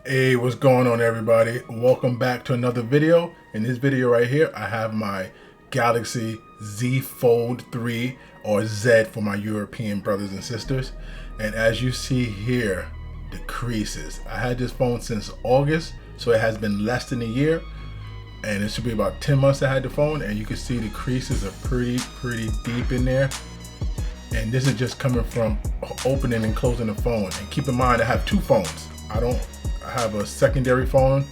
Hey, what's going on, everybody? Welcome back to another video. In this video right here, I have my Galaxy Z Fold 3, or Z for my European brothers and sisters. And as you see here, the creases. I had this phone since August, so it has been less than a year. And it should be about 10 months I had the phone, and you can see the creases are pretty deep in there. And this is just coming from opening and closing the phone. And keep in mind, I have two phones. I have a secondary phone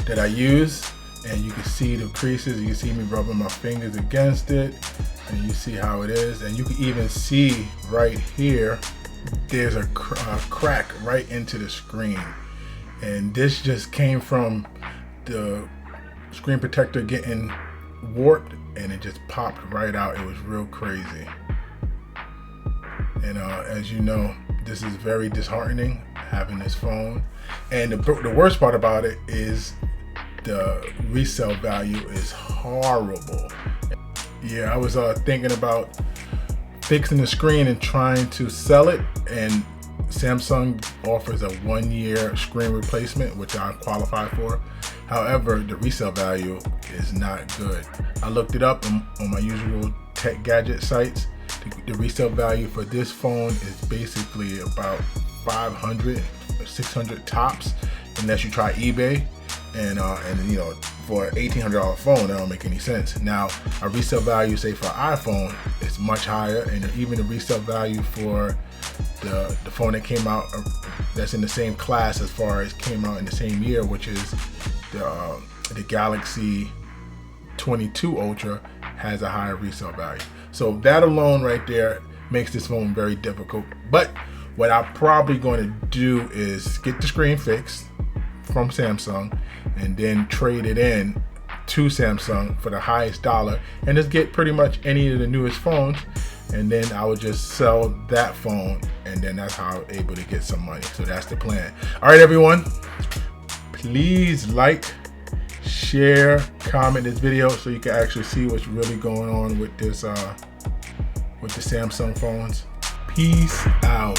that I use, and you can see the creases. You can see me rubbing my fingers against it, and you see how it is. And you can even see right here, there's a crack right into the screen. And this just came from the screen protector getting warped, and it just popped right out. It was real crazy. And as you know, this is very disheartening, having this phone. And the worst part about it is the resale value is horrible. Yeah, I was thinking about fixing the screen and trying to sell it, and Samsung offers a 1-year screen replacement, which I qualify for. However, the resale value is not good. I looked it up on my usual tech gadget sites. The resale value for this phone is basically about 500, 600 tops, unless you try eBay. And you know, for an $1,800 phone, that don't make any sense. Now, a resale value, say for iPhone, is much higher, and even the resale value for the phone that came out that's in the same class as far as came out in the same year, which is the Galaxy 22 Ultra, has a higher resale value. So that alone right there makes this phone very difficult. But what I'm probably going to do is get the screen fixed from Samsung, and then trade it in to Samsung for the highest dollar, and just get pretty much any of the newest phones, and then I would just sell that phone, and then that's how I'm able to get some money. So that's the plan. All right, everyone, please like, share, comment this video so you can actually see what's really going on with this with the Samsung phones. Peace out.